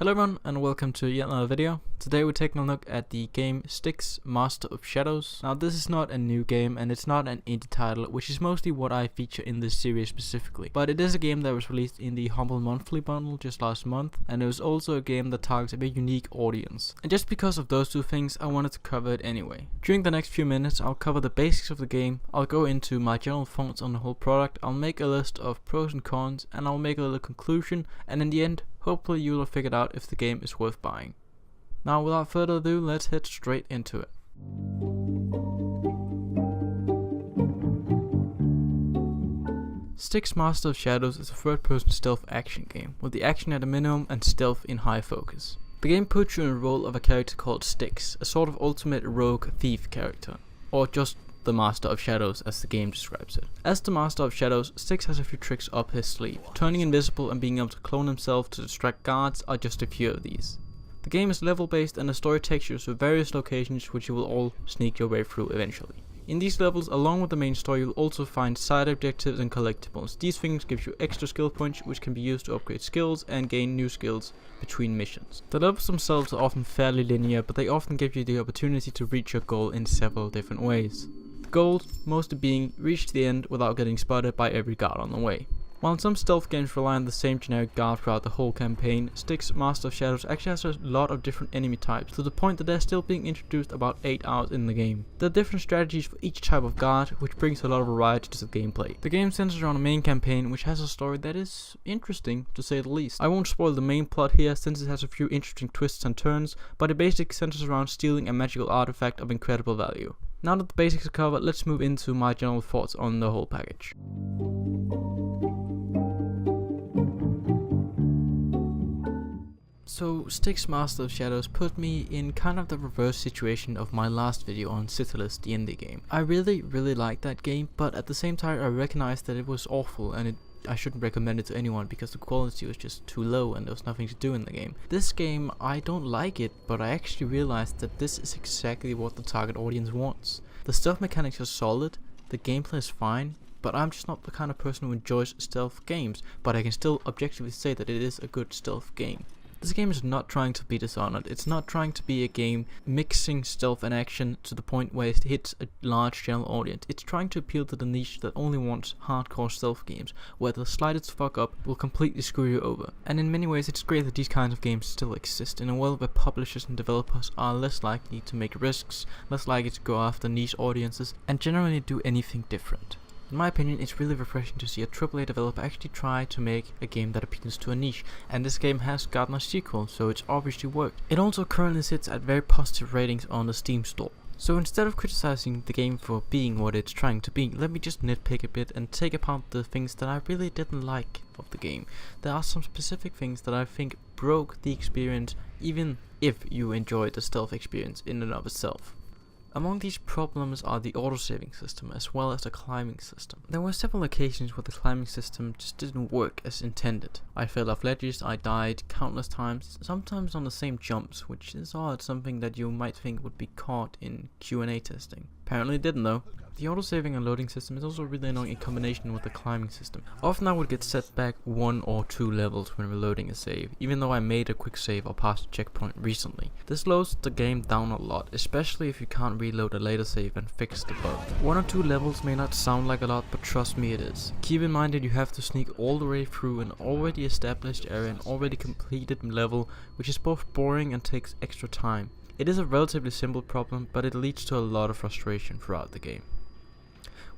Hello everyone and welcome to yet another video. Today we're taking a look at the game Styx, Master of Shadows. Now this is not a new game and it's not an indie title, which is mostly what I feature in this series specifically. But it is a game that was released in the Humble Monthly bundle just last month, and it was also a game that targets a very unique audience. And just because of those two things, I wanted to cover it anyway. During the next few minutes I'll cover the basics of the game, I'll go into my general thoughts on the whole product, I'll make a list of pros and cons, and I'll make a little conclusion, and in the end, hopefully you will have figured out if the game is worth buying. Now without further ado, let's head straight into it. Styx Master of Shadows is a third-person stealth action game, with the action at a minimum and stealth in high focus. The game puts you in the role of a character called Styx, a sort of ultimate rogue thief character, or just the Master of Shadows as the game describes it. As the Master of Shadows, Styx has a few tricks up his sleeve. Turning invisible and being able to clone himself to distract guards are just a few of these. The game is level based and the story takes you to various locations which you will all sneak your way through eventually. In these levels, along with the main story, you will also find side objectives and collectibles. These things give you extra skill points which can be used to upgrade skills and gain new skills between missions. The levels themselves are often fairly linear, but they often give you the opportunity to reach your goal in several different ways. The goal mostly being reach the end without getting spotted by every guard on the way. While some stealth games rely on the same generic guard throughout the whole campaign, Styx Master of Shadows actually has a lot of different enemy types, to the point that they're still being introduced about 8 hours in the game. There are different strategies for each type of guard, which brings a lot of variety to the gameplay. The game centers around a main campaign which has a story that is interesting, to say the least. I won't spoil the main plot here since it has a few interesting twists and turns, but it basically centers around stealing a magical artifact of incredible value. Now that the basics are covered, let's move into my general thoughts on the whole package. So, Styx Master of Shadows put me in kind of the reverse situation of my last video on Citilus, the indie game. I really liked that game, but at the same time I recognized that it was awful and I shouldn't recommend it to anyone because the quality was just too low and there was nothing to do in the game. This game, I don't like it, but I actually realized that this is exactly what the target audience wants. The stealth mechanics are solid, the gameplay is fine, but I'm just not the kind of person who enjoys stealth games, but I can still objectively say that it is a good stealth game. This game is not trying to be Dishonored. It's not trying to be a game mixing stealth and action to the point where it hits a large general audience. It's trying to appeal to the niche that only wants hardcore stealth games, where the slightest fuck up will completely screw you over. And in many ways it's great that these kinds of games still exist in a world where publishers and developers are less likely to make risks, less likely to go after niche audiences, and generally do anything different. In my opinion, it's really refreshing to see a AAA developer actually try to make a game that appeals to a niche, and this game has gotten a sequel, so it's obviously worked. It also currently sits at very positive ratings on the Steam store. So instead of criticizing the game for being what it's trying to be, let me just nitpick a bit and take apart the things that I really didn't like of the game. There are some specific things that I think broke the experience, even if you enjoyed the stealth experience in and of itself. Among these problems are the autosaving system as well as the climbing system. There were several occasions where the climbing system just didn't work as intended. I fell off ledges, I died countless times, sometimes on the same jumps, which is odd, something that you might think would be caught in Q&A testing. Apparently it didn't though. The autosaving and loading system is also really annoying in combination with the climbing system. Often I would get set back 1 or 2 levels when reloading a save, even though I made a quick save or passed a checkpoint recently. This slows the game down a lot, especially if you can't reload a later save and fix the bug. 1 or 2 levels may not sound like a lot, but trust me it is. Keep in mind that you have to sneak all the way through an already established area and already completed level, which is both boring and takes extra time. It is a relatively simple problem, but it leads to a lot of frustration throughout the game.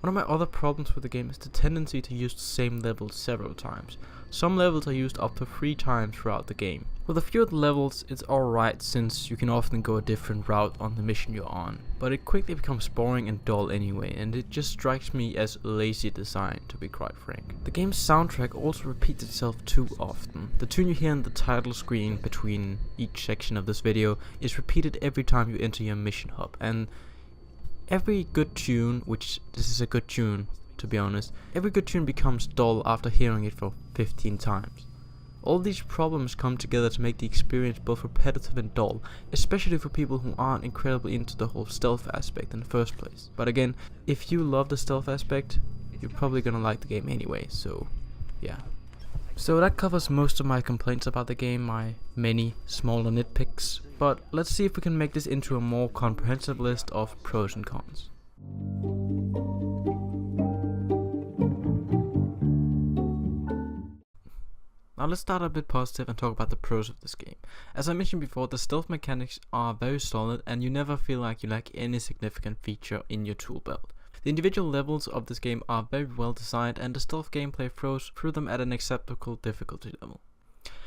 One of my other problems with the game is the tendency to use the same levels several times. Some levels are used up to 3 times throughout the game. With a few of the levels it's alright since you can often go a different route on the mission you're on, but it quickly becomes boring and dull anyway, and it just strikes me as lazy design, to be quite frank. The game's soundtrack also repeats itself too often. The tune you hear on the title screen between each section of this video is repeated every time you enter your mission hub, and every good tune, which this is a good tune to be honest, every good tune becomes dull after hearing it for 15 times. All these problems come together to make the experience both repetitive and dull, especially for people who aren't incredibly into the whole stealth aspect in the first place. But again, if you love the stealth aspect, you're probably gonna like the game anyway, so yeah. So that covers most of my complaints about the game, my many smaller nitpicks, but let's see if we can make this into a more comprehensive list of pros and cons. Now let's start a bit positive and talk about the pros of this game. As I mentioned before, the stealth mechanics are very solid and you never feel like you lack any significant feature in your tool belt. The individual levels of this game are very well designed and the stealth gameplay flows through them at an acceptable difficulty level.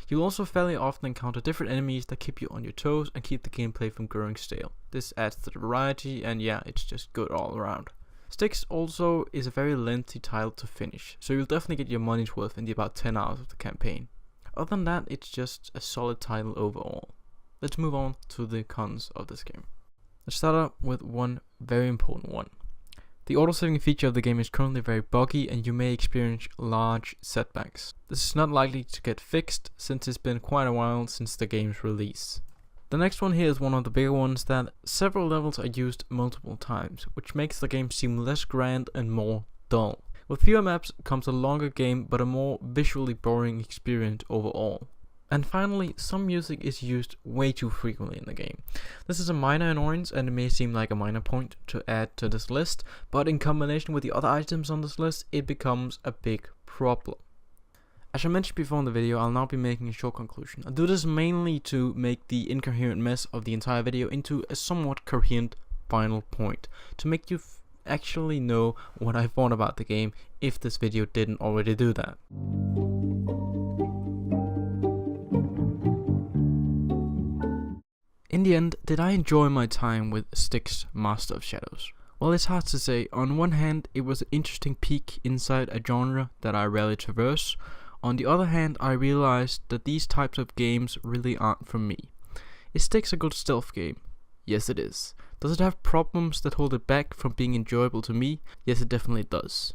You'll also fairly often encounter different enemies that keep you on your toes and keep the gameplay from growing stale. This adds to the variety and yeah, it's just good all around. Styx also is a very lengthy title to finish, so you'll definitely get your money's worth in the about 10 hours of the campaign. Other than that, it's just a solid title overall. Let's move on to the cons of this game. Let's start out with one very important one. The auto-saving feature of the game is currently very buggy and you may experience large setbacks. This is not likely to get fixed since it's been quite a while since the game's release. The next one here is one of the bigger ones, that several levels are used multiple times, which makes the game seem less grand and more dull. With fewer maps comes a longer game but a more visually boring experience overall. And finally, some music is used way too frequently in the game. This is a minor annoyance and it may seem like a minor point to add to this list, but in combination with the other items on this list, it becomes a big problem. As I mentioned before in the video, I'll now be making a short conclusion. I'll do this mainly to make the incoherent mess of the entire video into a somewhat coherent final point, to make you actually know what I thought about the game if this video didn't already do that. In the end, did I enjoy my time with Styx Master of Shadows? Well, it's hard to say. On one hand, it was an interesting peek inside a genre that I rarely traverse. On the other hand, I realized that these types of games really aren't for me. Is Styx a good stealth game? Yes, it is. Does it have problems that hold it back from being enjoyable to me? Yes, it definitely does.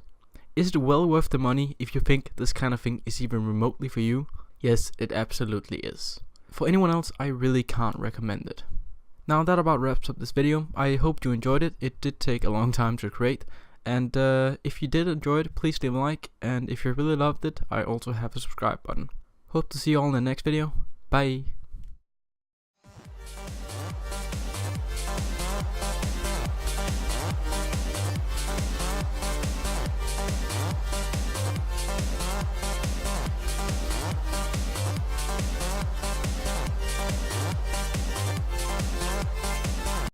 Is it well worth the money if you think this kind of thing is even remotely for you? Yes, it absolutely is. For anyone else, I really can't recommend it. Now that about wraps up this video. I hope you enjoyed it. It did take a long time to create. And if you did enjoy it, please leave a like. And if you really loved it, I also have a subscribe button. Hope to see you all in the next video. Bye.